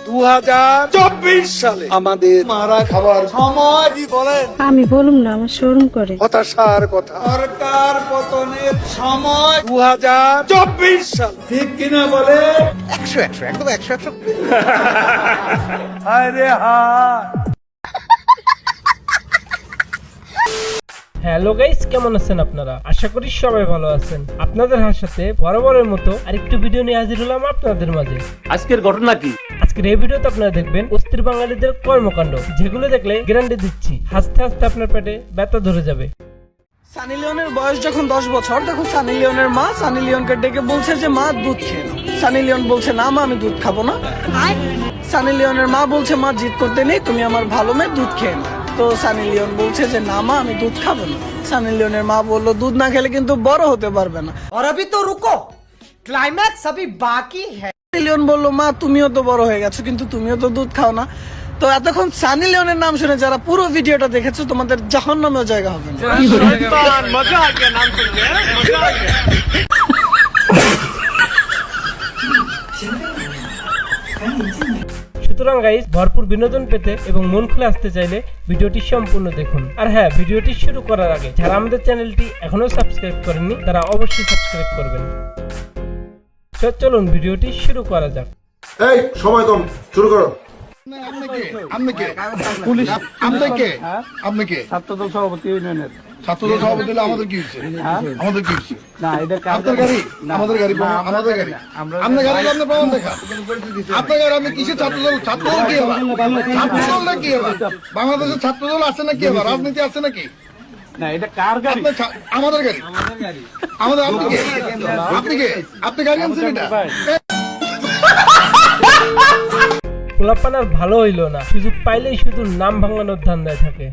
2024 সালে আমাদের মারা খাবার সময় বলেন। আমি বলুম না, আমার শরম করে। হতাশার কথা। সরকার পতনের সময় 2024 সাল, ঠিক কিনা বলে? 100 একদম 100 আরে হ্যাঁ। হ্যালো গাইস, কেমন আছেন আপনারা? আশা করি সবাই ভালো আছেন। আপনাদের হাসাতে বরাবরের মতো আরেকটু ভিডিও নিয়ে হাজির হলাম আপনাদের মাঝে। আজকের ঘটনা কি? আজকের এই ভিডিওতে আপনারা দেখবেন অস্থির বাঙালিদের কর্মকাণ্ড, যেগুলো দেখলে গ্যারান্টি দিচ্ছি হাসতে হাসতে আপনার পেটে ব্যথা ধরে যাবে। সানি লিওনের বয়স যখন 10 বছর, তখন সানি লিওনের মা সানি লিওনকে ডেকে বলছে যে মা দুধ খেয়ে নাও। সানি লিওন বলছে না মা, আমি দুধ খাবো না। সানি লিওনের মা বলছে মা জিদ করতে নেই, তুমি আমার ভালো মেয়ে, দুধ খেয়ে নাও। তো সানি লিওন বলছে যে না মা, আমি দুধ খাবো না। সানি লিওনের মা বললো দুধ না খেলে কিন্তু বড় হতে পারবে না। और अभी तो रुको, क्लाइमैक्स अभी बाकी है। সানি লিওন বললো মা তুমিও তো বড় হয়ে গেছো, কিন্তু তুমিও তো দুধ খাও না। তো এতক্ষণ সানি লিওনের নাম শুনে যারা পুরো ভিডিওটা দেখেছো, তোমাদের জাহান্নামেও জায়গা হবে না। মজা আ গয়া নাম শুনলে, মজা আ গয়া। সুতরাং গাইস, ভরপুর বিনোদন পেতে এবং মন খুলে আসতে চাইলে ভিডিওটি সম্পূর্ণ দেখুন। আর হ্যাঁ, ভিডিওটি শুরু করার আগে যারা আমাদের চ্যানেলটি এখনো সাবস্ক্রাইব করেননি, তারা অবশ্যই সাবস্ক্রাইব করবেন। তো চলুন ভিডিওটি শুরু করা যাক। এই সময় কম, শুরু করো। ছাত্রদল সভাপতি ইউনিয়নের ছাত্রদল সভাপতি হলে আমাদের কি হচ্ছে? আমাদের কি হচ্ছে? না, এটা আপনার গাড়ি, আমাদের গাড়ি, আমাদের গাড়ি। আপনার গাড়ি, আপনার প্রমাণ দেখা। আপনার গাড়ি, আপনি কিসের ছাত্রদল? ছাত্রদল কি হবে? ছাত্রদল না কি হবে? বাংলাদেশের ছাত্রদল আছে না কি হবে? রাজনীতি আছে নাকি? না, এটা কার গাড়ি? আমাদের গাড়ি। আমাদের, আপনি কে? আপনি কে? আপনি গাড়ি আনছেন এটা? পোলাপানার ভালো হইলো না, সুযোগ পাইলেই শুধু নাম ভাঙানোর ধান্দায় থাকে।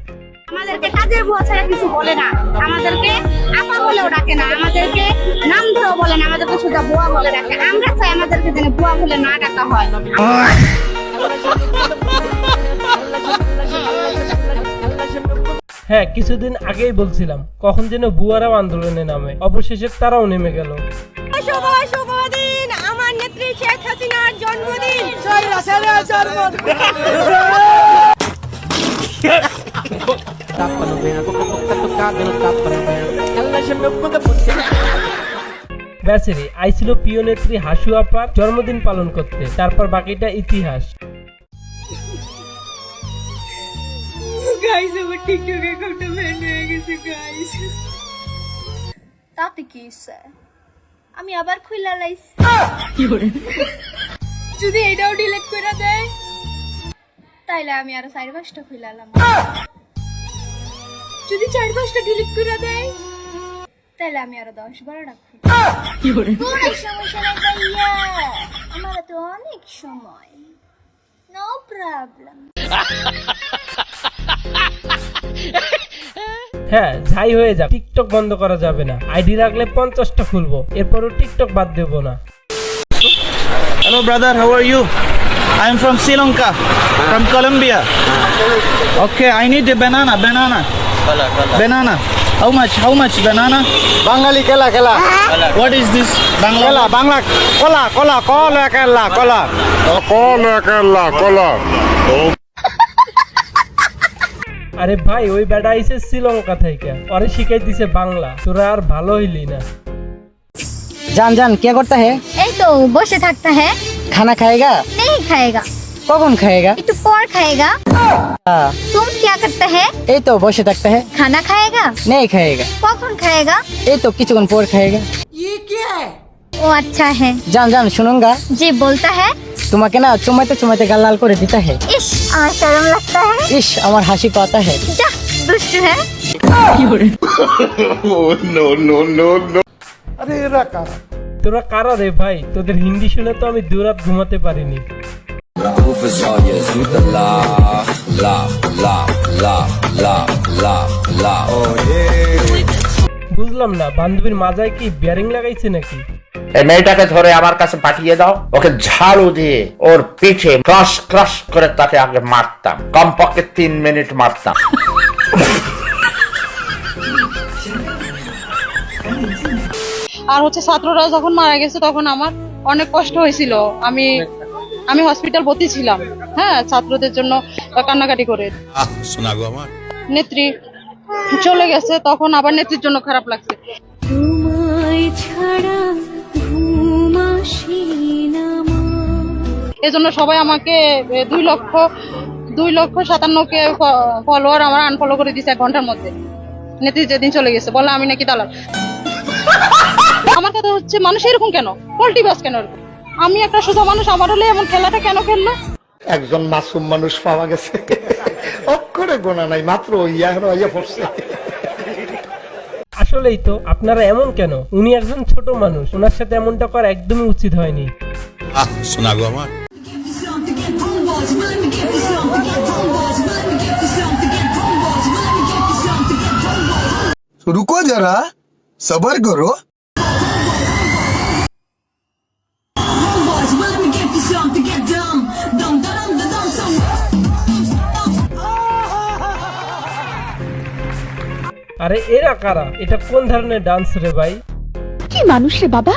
আমাদেরকে কাজের বুয়া ছাড়া কিছু বলে না, আমাদেরকে আপা বলেও ডাকে না, আমাদেরকে নাম ধরেও বলে না, আমাদেরকে সোজা বুয়া বলে ডাকে। আমরা চাই আমাদেরকে যেন বুয়া বলে না ডাকা হয়। হ্যাঁ, কিছুদিন আগেই বলছিলাম কখন যেন বুয়ারাও আন্দোলনে নামে, অবশেষে তারাও নেমে গেল। শুভদিন, আমার নেত্রী শেখ হাসিনার জন্মদিন। ব্যাসেরি আইছিল প্রিয় নেত্রী হাসু আপার জন্মদিন পালন করতে, তারপর বাকিটা ইতিহাস। গাইস, আমার টিকটক অ্যাকাউন্টটা ব্যান হয়ে গেছে গাইস। তাতে কি হইছে? আমি আবার খুইলা লাইছি। যদি এটাও ডিলিট করে দেয়, তাইলে আমি আরো 4-5টা খুইলালাম। যদি 4-5টা ডিলিট করে দেয়, তাইলে আমি আরো 10-12টা খুইলাম। কোনো সমস্যা নাই ভাইয়া, আমার তো অনেক সময়, নো প্রবলেম। হ্যাঁ, যাই হয়ে যাক, টিকটক বন্ধ করা যাবে না। আইডি রাখলে 50টা খুলবো, এরপরও টিকটক বাদ দেবো না। Hello brother, how are you? I am from Sri Lanka, from Colombia. Okay, I need a banana. Banana. How much banana? বাঙালি খেলা খেলা। What is this? Bangla. খেলা বাংলা কলা কলা কলা খেলা কলা। আরে ভাই, ওই বেটা আইছে শ্রীলঙ্কা থেকে, পরে শিখাই দিছে বাংলা। তোরা আর ভালো হইলি না। जान जान क्या करता है? এই তো বসে থাকতা হ্যাঁ, खाना खाएगा? नहीं खाएगा, कौन खाएगा? একটু পর খাएगा। तुम क्या करता है? এই তো বসে থাকতে है। खाना खाएगा? नहीं खाएगा। কখন খাएगा? এই তো কিছুক্ষণ পর খাएगा। ও আচ্ছা है। जान जान सुनूंगा। जी बोलता है। তোমাকে না চুমাইতে চুমাইতে গাল লাল করে দিতা है। इश আমার শরম लगता है। ইস আমার হাসি পাতা है। जा दुष्ट है। আরে এরা কারা? তোরা কারা রে ভাই? তোদের হিন্দি শুনে তো আমি দুরাত ঘুমাতে পারিনি। বুঝলাম না, বান্ধবীর মাজায় কি বিয়ারিং লাগাইছে নাকি? এই মেয়েটাকে ধরে আমার কাছে পাঠিয়ে দাও, ওকে ঝাড়ু দিয়ে ওর পিঠে ক্রাশ ক্রাশ করে তাকে আগে মারতাম, কমপক্ষে 3 মিনিট মারতাম। আর হচ্ছে ছাত্ররা যখন মারা গেছে তখন আমার অনেক কষ্ট হয়েছিল। আমি আমি হসপিটাল ভর্তি ছিলাম, হ্যাঁ, ছাত্রদের জন্য কান্নাকাটি করে। নেত্রী চলে গেছে, তখন আবার নেত্রীর জন্য খারাপ লাগছে। এজন্য সবাই আমাকে 2,57,000 কে ফলোয়ার আমার আনফলো করে দিয়েছে 1 ঘন্টার মধ্যে। নেত্রী যেদিন চলে গেছে বলে আমি নাকি দালাল। আমার কথা হচ্ছে মানুষ এরকম কেন, পল্টিবাস কেন এরকম? আমি একটা সোজা মানুষ, আমার হলে এমন খেলাটা কেন খেললো? একজন মাসুম মানুষ পাওয়া গেছে, অক্ষরে গোনা নাই, মাত্র ইয়া পড়ছে। আসলেই তো, আপনারা এমন কেন? উনি একজন ছোট মানুষ, ওনার সাথে এমনটা করা একদমই উচিত হয়নি। রুকো যারা, সবার করো। আরে এরা কারা? এটা কোন ধরনের ডান্স রে ভাই? কি মানুষ রে বাবা।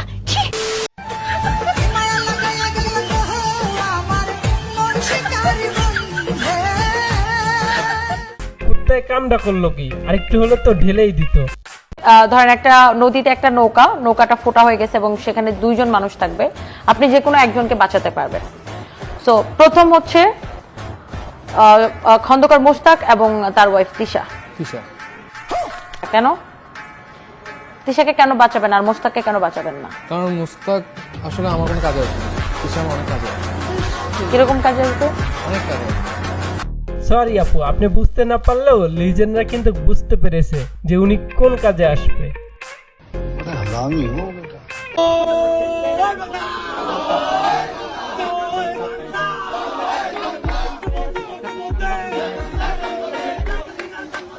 কুত্তায় কামড়া করলো কি? আরেকটু হলে তো ঢেলেই দিত। ধরেন একটা নদীতে একটা নৌকাটা ফোটা হয়ে গেছে এবং সেখানে 2 জন মানুষ থাকবে, আপনি যে কোনো একজনকে বাঁচাতে পারবেন। সো প্রথম হচ্ছে খন্দকার মোস্তাক এবং তার ওয়াইফ তিশা। কেন তিশাকে কেন বাঁচাবেন আর মোস্তাককে কেন বাঁচাবেন না? কারণ মোস্তাক আসলে আমার কোনো কাজে আসবে না, তিশা আমার অনেক কাজে আসবে। কিরকম কাজে আসবে? অনেক কাজে আসবে। সরি আপু, আপনি বুঝতে না পারলেও লিজেন্ডরা কিন্তু বুঝতে পেরেছে যে উনি কোন কাজে আসবে।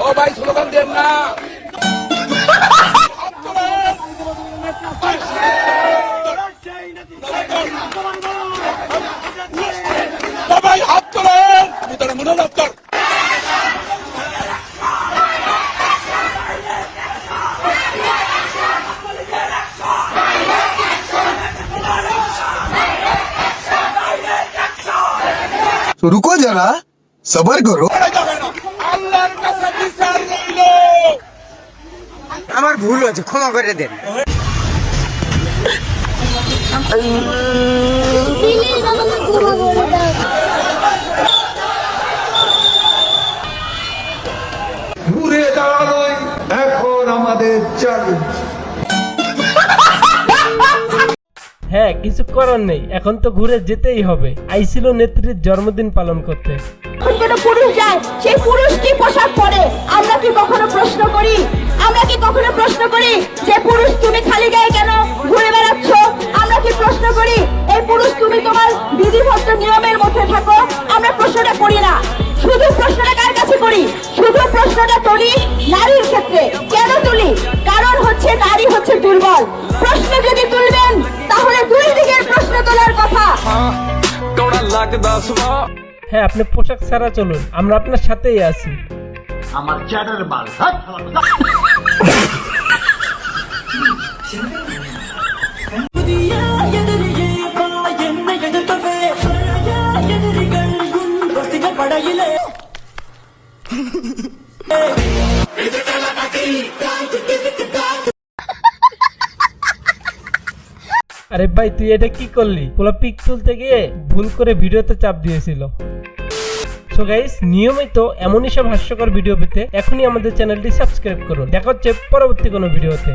ও ভাই স্লোগান দেন না। সবাই হাত তোলেন, ভিতরে মনোযোগ কর। রুকো যারা, সবার করো। আল্লাহর কাছে বিচার রইল। আমার ভুল হয়েছে, ক্ষমা করে দেন। ঘুরে দাঁড়ানোই এখন আমাদের চ্যালেঞ্জ। হ্যাঁ, কিছু করার নেই, এখন তো ঘুরে যেতেই হবে। আইছিল নেত্রীর জন্মদিন পালন করতে। পুরুষ যায়, সেই পুরুষ কি পোশাক পরে আমরা কি কখনো প্রশ্ন করি? আমরা কি কখনো প্রশ্ন করি যে পুরুষ তুমি খালি গায়ে কেন ঘুরে বেড়াচ্ছ? আমরা কি প্রশ্ন করি এই পুরুষ তুমি তোমার বিধিবদ্ধ নিয়মের মধ্যে থাকো? আমরা প্রশ্নটা করি না। শুধু প্রশ্নটা কার কাছে করি? শুধু প্রশ্নটা তুলি নারীর ক্ষেত্রে। কেন তুলি? কারণ হচ্ছে নারী হচ্ছে দুর্বল। প্রশ্ন যদি তুলবেন তাহলে 2 দিকের প্রশ্ন তোলার কথা। হ্যাঁ, আপনি পোশাক ছাড়া চলুন, আমরা আপনার সাথেই আছি। আমার চ্যাটার বাল। আরে ভাই, তুই এটা কি করলি? পোলা পিক তুলতে গিয়ে ভুল করে ভিডিওতে চাপ দিয়েছিল। সো গাইস, নিয়মিত এমনই সব হাস্যকর ভিডিও পেতে এখনই আমাদের চ্যানেলটি সাবস্ক্রাইব করুন। দেখা হচ্ছে পরবর্তী কোনো ভিডিওতে।